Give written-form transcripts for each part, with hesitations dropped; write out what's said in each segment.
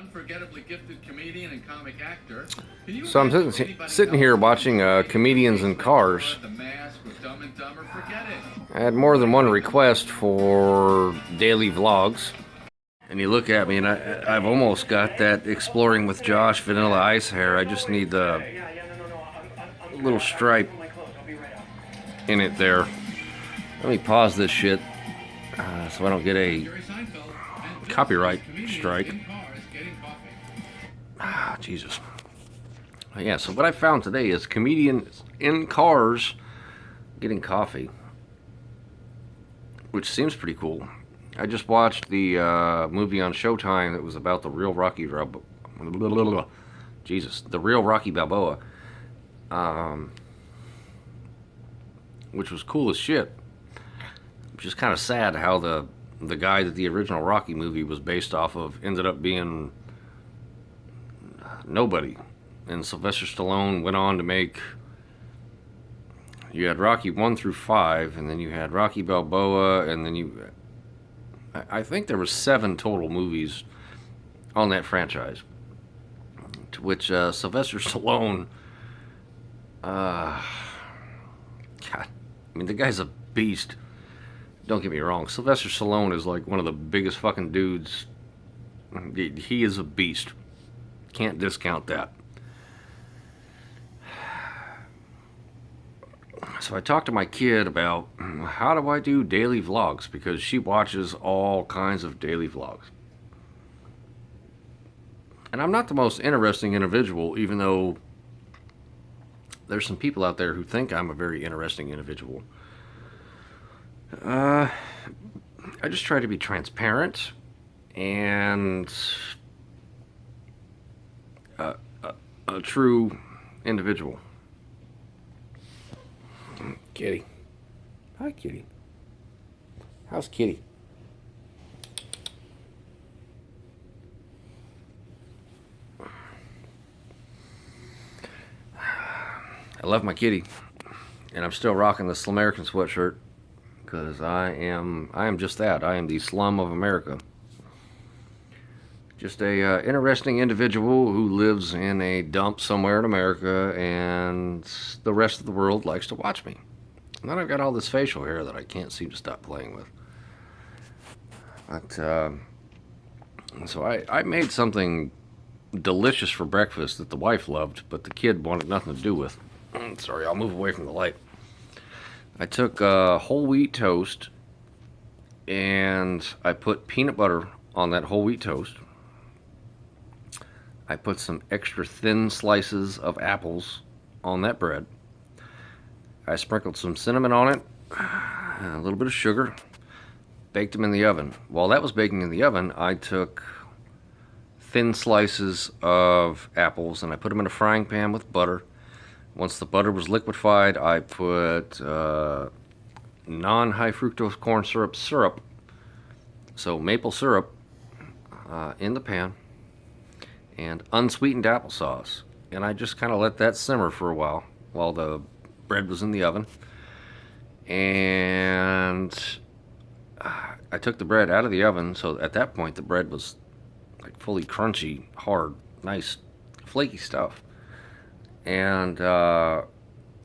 unforgettably gifted comedian and comic actor. So I'm sitting here watching comedians in cars. I had more than one request for daily vlogs. And you look at me and I've almost got that Exploring with Josh Vanilla Ice hair. I just need the little stripe in it there. Let me pause this shit so I don't get a copyright strike. Ah, Jesus. Yeah, so what I found today is comedians in cars getting coffee, which seems pretty cool. I just watched the movie on Showtime that was about the real Rocky the real Rocky Balboa, which was cool as shit. Just kind of sad how the guy that the original Rocky movie was based off of ended up being nobody. And Sylvester Stallone went on to make, you had Rocky 1 through 5, and then you had Rocky Balboa, and then I think there were 7 total movies on that franchise, to which Sylvester Stallone, God, I mean, the guy's a beast. Don't get me wrong, Sylvester Stallone is like one of the biggest fucking dudes. He is a beast. Can't discount that. So I talked to my kid about how do I do daily vlogs, because she watches all kinds of daily vlogs. And I'm not the most interesting individual, even though there's some people out there who think I'm a very interesting individual. I just try to be transparent and a true individual. Kitty. Hi, Kitty. How's Kitty? I love my kitty, and I'm still rocking the Slumerican sweatshirt because I am just that. I am the slum of America. Just a interesting individual who lives in a dump somewhere in America, and the rest of the world likes to watch me. And then I've got all this facial hair that I can't seem to stop playing with. But so I made something delicious for breakfast that the wife loved, but the kid wanted nothing to do with. Sorry, I'll move away from the light. I took whole wheat toast and I put peanut butter on that whole wheat toast. I put some extra thin slices of apples on that bread. I sprinkled some cinnamon on it, a little bit of sugar, baked them in the oven. While that was baking in the oven, I took thin slices of apples and I put them in a frying pan with butter. Once the butter was liquefied, I put non-high fructose corn syrup, so maple syrup, in the pan, and unsweetened applesauce. And I just kind of let that simmer for a while the bread was in the oven. And I took the bread out of the oven, so at that point the bread was like fully crunchy, hard, nice, flaky stuff. And I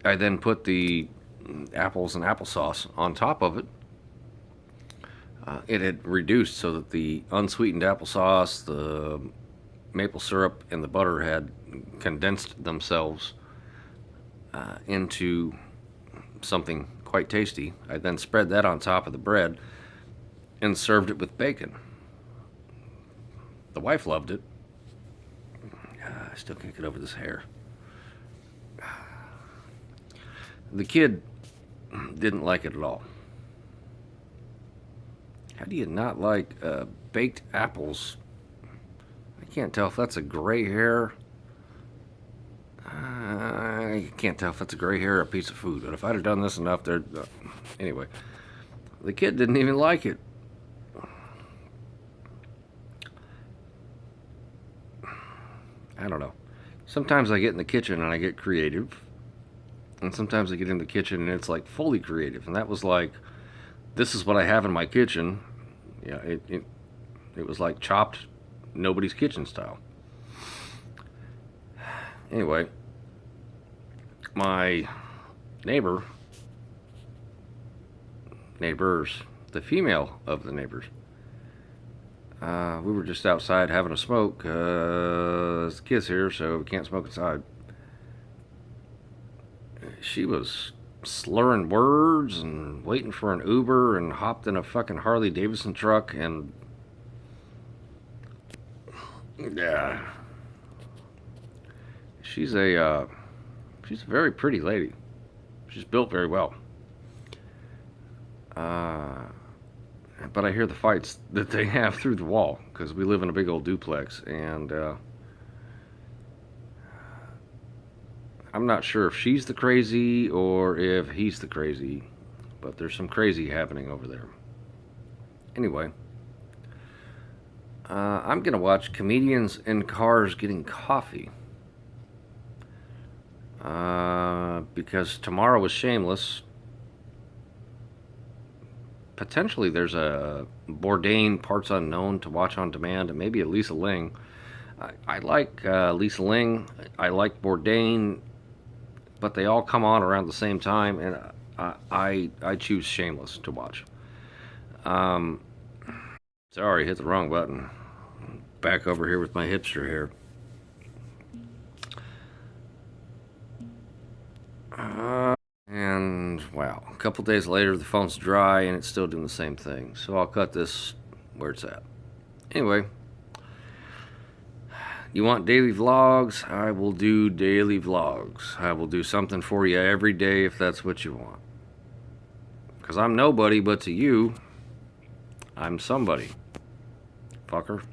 then put the apples and applesauce on top of it. It had reduced so that the unsweetened applesauce, the maple syrup, and the butter had condensed themselves into something quite tasty. I then spread that on top of the bread and served it with bacon. The wife loved it. I still can't get over this hair. The kid didn't like it at all. How do you not like baked apples? I can't tell if that's a gray hair. I can't tell if that's a gray hair or a piece of food. But if I'd have done this enough, there. Anyway, the kid didn't even like it. I don't know. Sometimes I get in the kitchen and I get creative. And sometimes I get in the kitchen and it's like fully creative. And that was like, this is what I have in my kitchen. Yeah, it was like chopped Nobody's Kitchen style. Anyway, my neighbors, the female of the neighbors, we were just outside having a smoke. There's the kids here, so we can't smoke inside. She was slurring words and waiting for an Uber and hopped in a fucking Harley Davidson truck and yeah. She's a very pretty lady. She's built very well. But I hear the fights that they have through the wall because we live in a big old duplex, and I'm not sure if she's the crazy or if he's the crazy, but there's some crazy happening over there. Anyway, I'm gonna watch comedians in cars getting coffee. Because tomorrow is Shameless. Potentially there's a Bourdain Parts Unknown to watch on demand, and maybe a Lisa Ling. I like Lisa Ling. I like Bourdain, but they all come on around the same time, and I choose Shameless to watch. Sorry, hit the wrong button. Back over here with my hipster hair. And wow, a couple days later, the phone's dry and it's still doing the same thing. So I'll cut this where it's at. Anyway, you want daily vlogs? I will do daily vlogs. I will do something for you every day if that's what you want. Because I'm nobody, but to you, I'm somebody. Fucker.